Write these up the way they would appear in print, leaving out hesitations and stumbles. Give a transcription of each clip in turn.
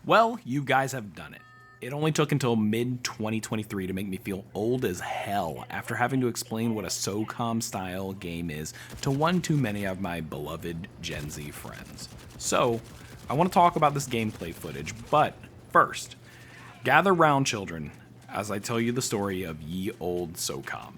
Well, you guys have done it. It only took until mid-2023 to make me feel old as hell after having to explain what a SOCOM style game is to one too many of my beloved Gen Z friends. So, I want to talk about this gameplay footage, but first, gather round children as I tell you the story of ye old SOCOM.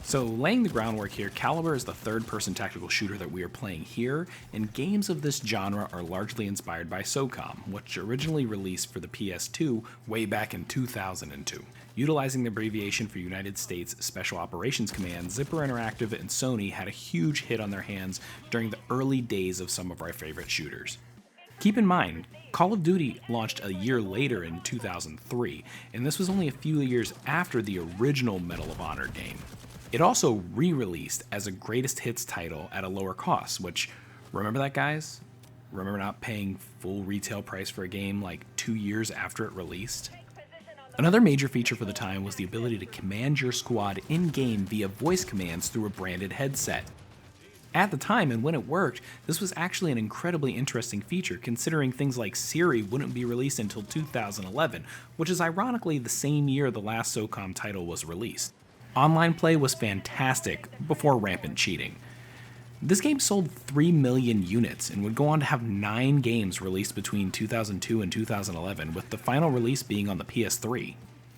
So, laying the groundwork here, Caliber is the third-person tactical shooter that we are playing here, and games of this genre are largely inspired by SOCOM, which originally released for the PS2 way back in 2002. Utilizing the abbreviation for United States Special Operations Command, Zipper Interactive and Sony had a huge hit on their hands during the early days of some of our favorite shooters. Keep in mind, Call of Duty launched a year later in 2003, and this was only a few years after the original Medal of Honor game. It also re-released as a greatest hits title at a lower cost, which, remember that guys? Remember not paying full retail price for a game like 2 years after it released? Another major feature for the time was the ability to command your squad in-game via voice commands through a branded headset. At the time, and when it worked, this was actually an incredibly interesting feature considering things like Siri wouldn't be released until 2011, which is ironically the same year the last SOCOM title was released. Online play was fantastic before rampant cheating. This game sold 3 million units and would go on to have 9 games released between 2002 and 2011, with the final release being on the PS3.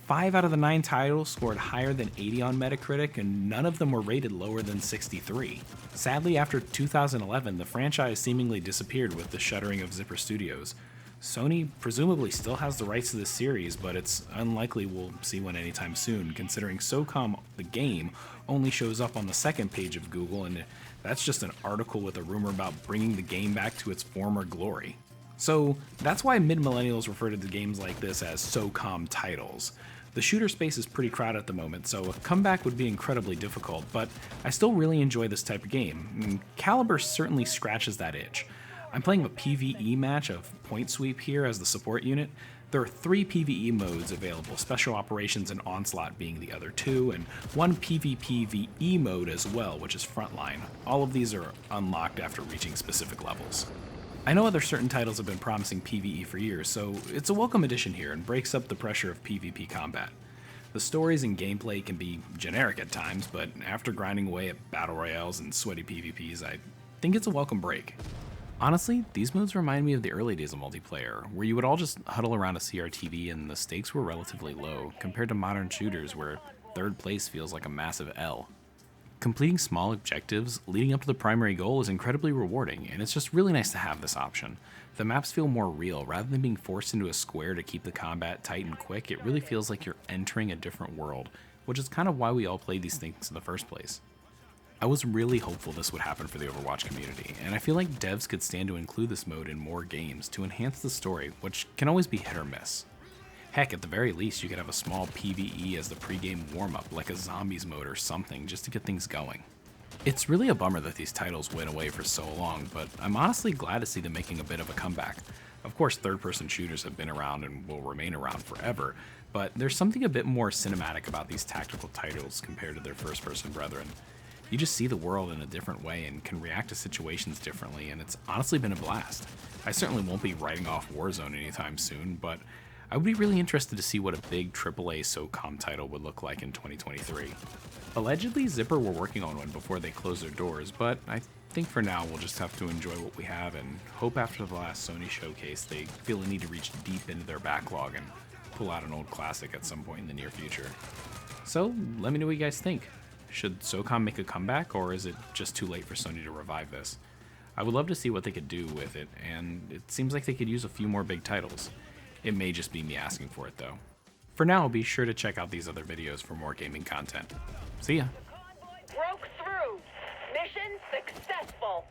5 out of the 9 titles scored higher than 80 on Metacritic, and none of them were rated lower than 63. Sadly, after 2011, the franchise seemingly disappeared with the shuttering of Zipper Studios. Sony presumably still has the rights to this series, but it's unlikely we'll see one anytime soon, considering SOCOM, the game, only shows up on the second page of Google, and that's just an article with a rumor about bringing the game back to its former glory. So that's why mid-millennials refer to the games like this as SOCOM titles. The shooter space is pretty crowded at the moment, so a comeback would be incredibly difficult, but I still really enjoy this type of game. Caliber certainly scratches that itch. I'm playing a PvE match of Point Sweep here as the support unit. There are 3 PvE modes available, Special Operations and Onslaught being the other 2, and 1 PvPvE mode as well, which is Frontline. All of these are unlocked after reaching specific levels. I know other certain titles have been promising PvE for years, so it's a welcome addition here and breaks up the pressure of PvP combat. The stories and gameplay can be generic at times, but after grinding away at battle royales and sweaty PvPs, I think it's a welcome break. Honestly, these modes remind me of the early days of multiplayer, where you would all just huddle around a CRTV and the stakes were relatively low, compared to modern shooters where third place feels like a massive L. Completing small objectives leading up to the primary goal is incredibly rewarding, and it's just really nice to have this option. The maps feel more real. Rather than being forced into a square to keep the combat tight and quick, it really feels like you're entering a different world, which is kind of why we all played these things in the first place. I was really hopeful this would happen for the Overwatch community, and I feel like devs could stand to include this mode in more games to enhance the story, which can always be hit or miss. Heck, at the very least, you could have a small PvE as the pregame warm-up, like a zombies mode or something, just to get things going. It's really a bummer that these titles went away for so long, but I'm honestly glad to see them making a bit of a comeback. Of course, third-person shooters have been around and will remain around forever, but there's something a bit more cinematic about these tactical titles compared to their first-person brethren. You just see the world in a different way and can react to situations differently, and it's honestly been a blast. I certainly won't be writing off Warzone anytime soon, but I would be really interested to see what a big AAA SOCOM title would look like in 2023. Allegedly, Zipper were working on one before they closed their doors, but I think for now we'll just have to enjoy what we have and hope after the last Sony showcase they feel a need to reach deep into their backlog and pull out an old classic at some point in the near future. So let me know what you guys think. Should SOCOM make a comeback, or is it just too late for Sony to revive this? I would love to see what they could do with it, and it seems like they could use a few more big titles. It may just be me asking for it though. For now, be sure to check out these other videos for more gaming content. See ya! Broke through. Mission successful.